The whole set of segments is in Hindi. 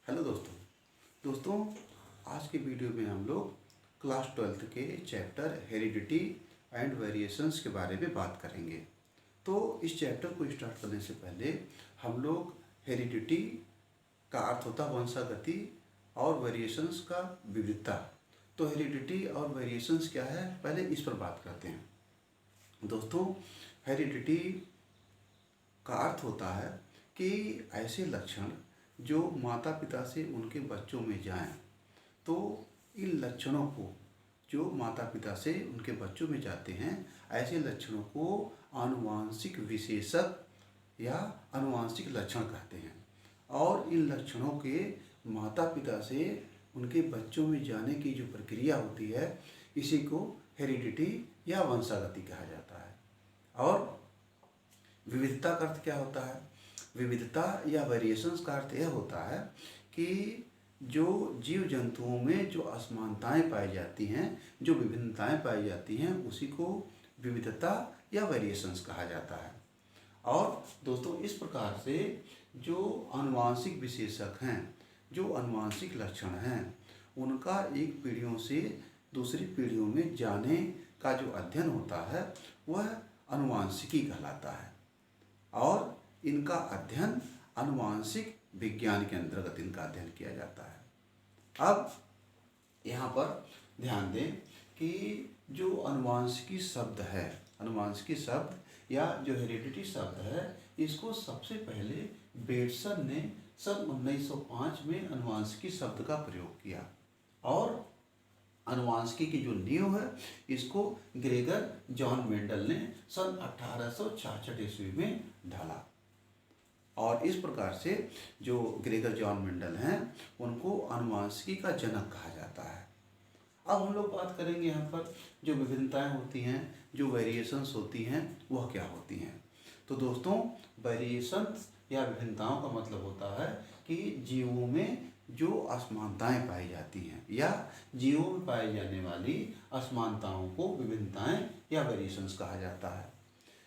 हेलो दोस्तों आज के वीडियो में हम लोग क्लास 12th के चैप्टर हेरिडिटी एंड वेरिएशंस के बारे में बात करेंगे। तो इस चैप्टर को स्टार्ट करने से पहले हम लोग हेरिडिटी का अर्थ होता है वंशागति और वेरिएशंस का विविधता। तो हेरिडिटी और वेरिएशंस क्या है, पहले इस पर बात करते हैं। दोस्तों, हेरिडिटी का अर्थ होता है कि ऐसे लक्षण जो माता पिता से उनके बच्चों में जाएं, तो इन लक्षणों को जो माता पिता से उनके बच्चों में जाते हैं, ऐसे लक्षणों को आनुवांशिक विशेषक या आनुवांशिक लक्षण कहते हैं। और इन लक्षणों के माता पिता से उनके बच्चों में जाने की जो प्रक्रिया होती है, इसी को हेरिडिटी या वंशागति कहा जाता है। और विविधता का अर्थ क्या होता है? विविधता या वेरिएशंस का अर्थ यह होता है कि जो जीव जंतुओं में जो असमानताएं पाई जाती हैं, जो विभिन्नताएं पाई जाती हैं, उसी को विविधता या वेरिएशंस कहा जाता है। और दोस्तों, इस प्रकार से जो आनुवांशिक विशेषक हैं, जो आनुवांशिक लक्षण हैं, उनका एक पीढ़ियों से दूसरी पीढ़ियों में जाने का जो अध्ययन होता है, वह आनुवांशिकी कहलाता है। और इनका अध्ययन आनुवांशिक विज्ञान के अंतर्गत इनका अध्ययन किया जाता है। अब यहाँ पर ध्यान दें कि जो आनुवांशिकी शब्द है, आनुवांशिकी शब्द या जो हेरिडिटी शब्द है, इसको सबसे पहले बेटसन ने सन 1905 में आनुवांशिकी शब्द का प्रयोग किया। और आनुवांशिकी की जो नींव है, इसको ग्रेगर जॉन मेंडल ने सन 1866 ईस्वी में ढाला। और इस प्रकार से जो ग्रेगर जॉन मेंडल हैं, उनको आनुवांशिकी का जनक कहा जाता है। अब हम लोग बात करेंगे यहाँ पर जो विभिन्नताएं होती हैं, जो वेरिएशंस होती हैं, वह क्या होती हैं। तो दोस्तों, वेरिएशंस या विभिन्नताओं का मतलब होता है कि जीवों में जो असमानताएं पाई जाती हैं या जीवों में पाई जाने वाली असमानताओं को विभिन्नताएं या वेरिएशंस कहा जाता है।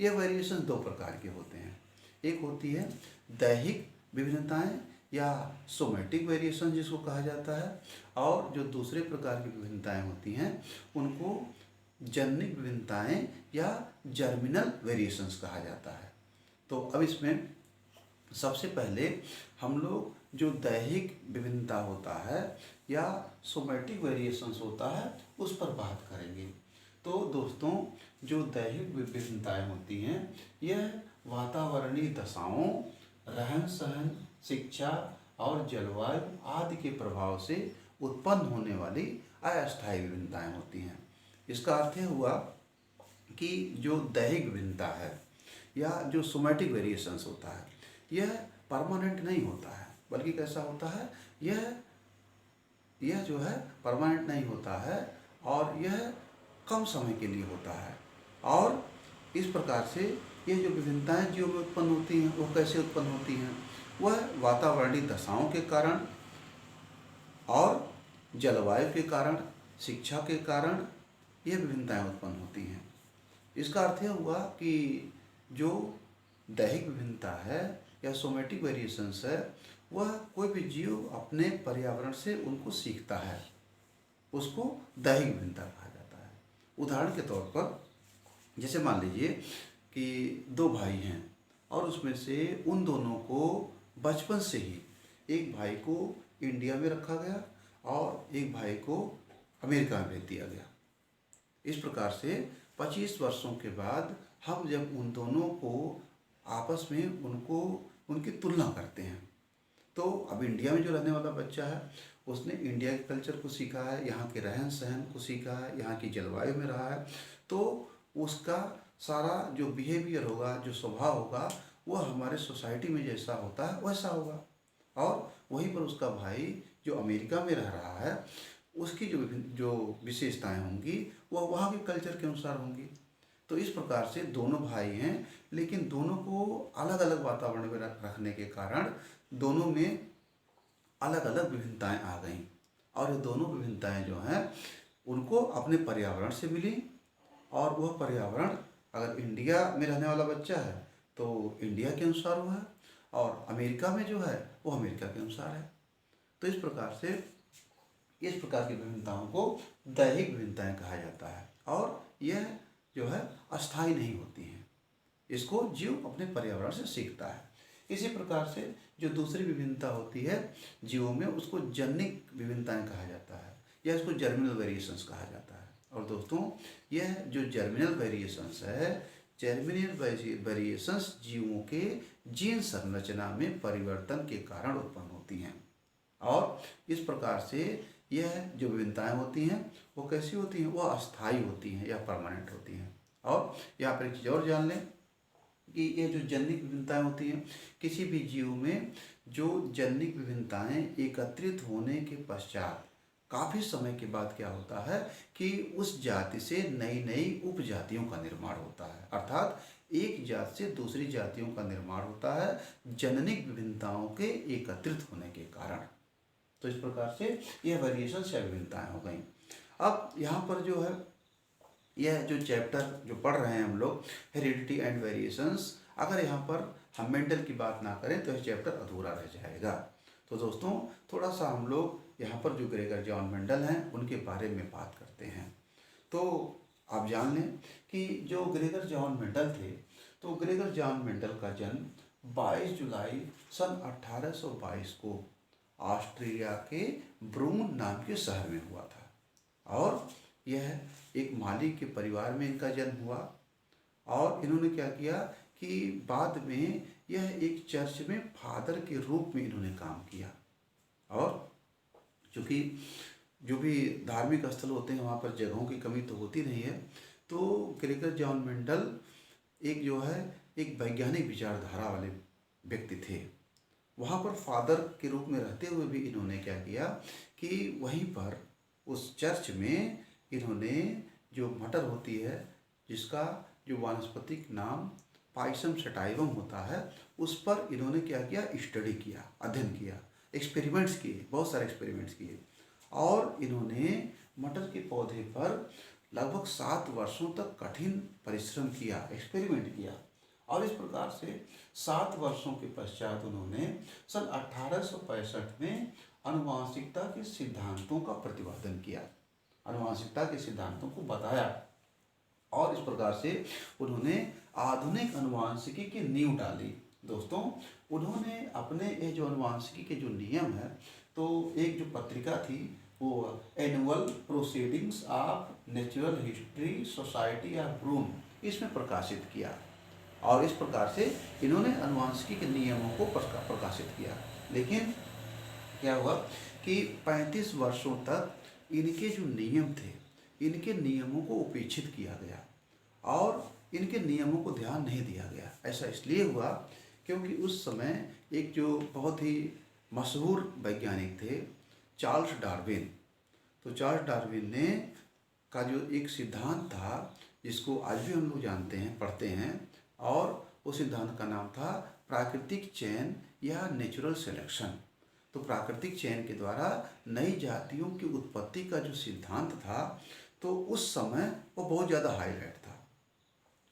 यह वेरिएशंस दो प्रकार के होते हैं। एक होती है दैहिक विभिन्नताएं या सोमैटिक वेरिएशन जिसको कहा जाता है, और जो दूसरे प्रकार की विभिन्नताएं होती हैं, उनको जन्निक विभिन्नताएं या जर्मिनल वेरिएशंस कहा जाता है। तो अब इसमें सबसे पहले हम लोग जो दैहिक विभिन्नता होता है या सोमैटिक वेरिएशंस होता है, उस पर बात करेंगे। तो दोस्तों, जो दैहिक विभिन्नताएं होती हैं, यह वातावरणीय दशाओं, रहन सहन, शिक्षा और जलवायु आदि के प्रभाव से उत्पन्न होने वाली अस्थायी विभिन्नताएं होती हैं। इसका अर्थ यह हुआ कि जो दैहिक विभिन्नता है या जो सोमैटिक वेरिएशंस होता है, यह परमानेंट नहीं होता है, बल्कि कैसा होता है, यह जो है परमानेंट नहीं होता है और यह कम समय के लिए होता है। और इस प्रकार से ये जो विभिन्नताएं जीवों में उत्पन्न होती हैं, वो कैसे उत्पन्न होती हैं? वह वातावरणीय दशाओं के कारण और जलवायु के कारण, शिक्षा के कारण ये विभिन्नताएं उत्पन्न होती हैं। इसका अर्थ यह हुआ कि जो दैहिक विभिन्नता है या सोमैटिक वेरिएशंस है, वह कोई भी जीव अपने पर्यावरण से उनको सीखता है, उसको दैहिक विभिन्नता कहा जाता है। उदाहरण के तौर पर जैसे मान लीजिए कि दो भाई हैं और उसमें से उन दोनों को बचपन से ही, एक भाई को इंडिया में रखा गया और एक भाई को अमेरिका में भेज दिया गया। इस प्रकार से 25 वर्षों के बाद हम जब उन दोनों को आपस में उनकी तुलना करते हैं, तो अब इंडिया में जो रहने वाला बच्चा है, उसने इंडिया के कल्चर को सीखा है, यहाँ के रहन सहन को सीखा है, यहाँ की जलवायु में रहा है, तो उसका सारा जो बिहेवियर होगा, जो स्वभाव होगा, वह हमारे सोसाइटी में जैसा होता है वैसा होगा। और वहीं पर उसका भाई जो अमेरिका में रह रहा है, उसकी जो विशेषताएं होंगी, वह वहाँ के कल्चर के अनुसार होंगी। तो इस प्रकार से दोनों भाई हैं, लेकिन दोनों को अलग अलग वातावरण में रखने के कारण दोनों में अलग अलग विभिन्नताएं आ गईं। और ये दोनों विभिन्नताएं जो हैं, उनको अपने पर्यावरण से मिली। और वह पर्यावरण, अगर इंडिया में रहने वाला बच्चा है तो इंडिया के अनुसार वो है, और अमेरिका में जो है वो अमेरिका के अनुसार है। तो इस प्रकार की विभिन्नताओं को दैहिक विभिन्नताएं कहा जाता है और यह जो है अस्थायी नहीं होती हैं। इसको जीव अपने पर्यावरण से सीखता है। इसी प्रकार से जो दूसरी विभिन्नता होती है जीवों में, उसको जनिक विभिन्नताएं कहा जाता है या इसको जर्मिनल वेरिएशंस कहा जाता है। और दोस्तों, यह जो जर्मिनल वेरिएशंस है, जर्मिनल वेरिएशंस जीवों के जीन संरचना में परिवर्तन के कारण उत्पन्न होती हैं। और इस प्रकार से यह जो विभिन्नताएं होती हैं वो कैसी होती हैं, वो अस्थायी होती हैं या परमानेंट होती हैं। और यहाँ पर एक चीज़ और जान लें कि ये जो जनिक विभिन्नताएं होती हैं, किसी भी जीव में जो जनिक विभिन्नताएं एकत्रित होने के पश्चात काफ़ी समय के बाद क्या होता है कि उस जाति से नई नई उपजातियों का निर्माण होता है। अर्थात एक जात से दूसरी जातियों का निर्माण होता है जनिक विभिन्नताओं के एकत्रित होने के कारण। तो इस प्रकार से यह वेरिएशंस या विभिन्नताएं हो गई। अब यहाँ पर जो है यह जो चैप्टर जो पढ़ रहे हैं हम लोग, हेरिडिटी एंड वेरिएशंस, अगर यहाँ पर हम मेंडल की बात ना करें तो यह चैप्टर अधूरा रह जाएगा। तो दोस्तों, थोड़ा सा हम लोग यहाँ पर जो ग्रेगर जॉन मेंडल हैं उनके बारे में बात करते हैं। तो आप जान लें कि जो ग्रेगर जॉन मेंडल थे, तो ग्रेगर जॉन मेंडल का जन्म 22 जुलाई सन 1822 को ऑस्ट्रिया के ब्रून नाम के शहर में हुआ था। और यह एक माली के परिवार में इनका जन्म हुआ। और इन्होंने क्या किया कि बाद में यह एक चर्च में फादर के रूप में इन्होंने काम किया। और चूँकि जो भी धार्मिक स्थल होते हैं वहाँ पर जगहों की कमी तो होती नहीं है, तो ग्रेगर जॉन मेंडल एक जो है एक वैज्ञानिक विचारधारा वाले व्यक्ति थे। वहाँ पर फादर के रूप में रहते हुए भी इन्होंने क्या किया कि वहीं पर उस चर्च में इन्होंने जो मटर होती है, जिसका जो वानस्पतिक नाम पाइसम सटाइवम होता है, उस पर इन्होंने क्या किया, स्टडी किया, अध्ययन किया, एक्सपेरिमेंट्स किए, बहुत सारे एक्सपेरिमेंट्स किए। और इन्होंने मटर के पौधे पर लगभग 7 वर्षों तक कठिन परिश्रम किया, एक्सपेरिमेंट किया। और इस प्रकार से 7 वर्षों के पश्चात उन्होंने सन 1865 में आनुवांशिकता के सिद्धांतों का प्रतिपादन किया, आनुवांशिकता के सिद्धांतों को बताया। और इस प्रकार से उन्होंने आधुनिक अनुवांशिकी की नींव डाली। दोस्तों, उन्होंने अपने ये जो अनुवांशिकी के जो नियम है, तो एक जो पत्रिका थी वो annual proceedings of natural history society of Brunn, इसमें प्रकाशित किया। और इस प्रकार से इन्होंने अनुवांशिकी के नियमों को प्रकाशित किया। लेकिन क्या हुआ कि 35 वर्षों तक इनके जो नियम थे, इनके नियमों को उपेक्षित किया गया और इनके नियमों को ध्यान नहीं दिया गया। ऐसा इसलिए हुआ क्योंकि उस समय एक जो बहुत ही मशहूर वैज्ञानिक थे चार्ल्स डार्विन, तो चार्ल्स डार्विन ने का जो एक सिद्धांत था, जिसको आज भी हम लोग जानते हैं, पढ़ते हैं, और उस सिद्धांत का नाम था प्राकृतिक चयन या नेचुरल सिलेक्शन। तो प्राकृतिक चयन के द्वारा नई जातियों की उत्पत्ति का जो सिद्धांत था, तो उस समय वो बहुत ज़्यादा हाईलाइट था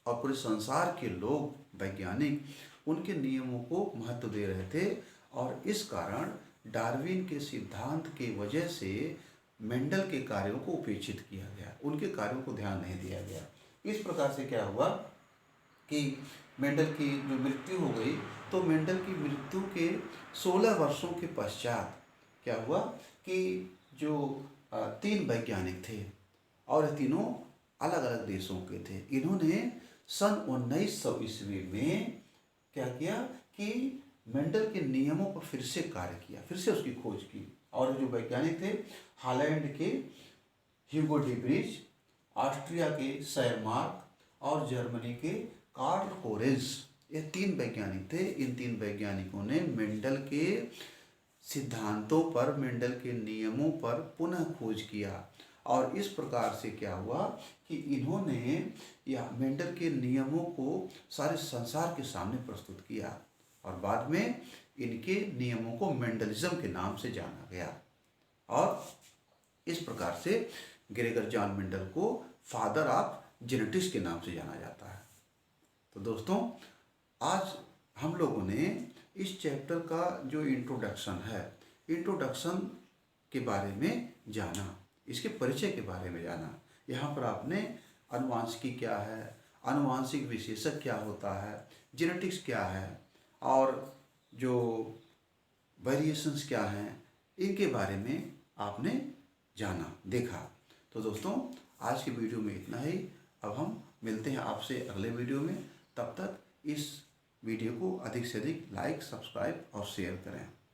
और पूरे संसार के लोग, वैज्ञानिक, उनके नियमों को महत्व दे रहे थे। और इस कारण डार्विन के सिद्धांत के वजह से मेंडल के कार्यों को उपेक्षित किया गया, उनके कार्यों को ध्यान नहीं दिया गया। इस प्रकार से क्या हुआ कि मेंडल की जो मृत्यु हो गई, तो मेंडल की मृत्यु के 16 वर्षों के पश्चात क्या हुआ कि जो 3 वैज्ञानिक थे और ये तीनों अलग अलग देशों के थे, इन्होंने सन 1900 ईस्वी में क्या किया कि मेंडल के नियमों पर फिर से कार्य किया, फिर से उसकी खोज की। और जो वैज्ञानिक थे, हॉलैंड के ह्यूगो डीब्रिज, ऑस्ट्रिया के शेरमार्क और जर्मनी के कार्ल कोरेंस, ये 3 वैज्ञानिक थे। इन 3 वैज्ञानिकों ने मेंडल के सिद्धांतों पर, मेंडल के नियमों पर पुनः खोज किया। और इस प्रकार से क्या हुआ कि इन्होंने या मेंडल के नियमों को सारे संसार के सामने प्रस्तुत किया और बाद में इनके नियमों को मेंडलिज्म के नाम से जाना गया। और इस प्रकार से ग्रेगर जॉन मेंडल को फादर ऑफ जेनेटिक्स के नाम से जाना जाता है। तो दोस्तों, आज हम लोगों ने इस चैप्टर का जो इंट्रोडक्शन है, इंट्रोडक्शन के बारे में जाना, इसके परिचय के बारे में जाना। यहाँ पर आपने आनुवांशिकी क्या है, आनुवांशिक विशेषक क्या होता है, जेनेटिक्स क्या है और जो वेरिएशंस क्या हैं, इनके बारे में आपने जाना, देखा। तो दोस्तों आज की वीडियो में इतना ही। अब हम मिलते हैं आपसे अगले वीडियो में। तब तक इस वीडियो को अधिक से अधिक लाइक, सब्सक्राइब और शेयर करें।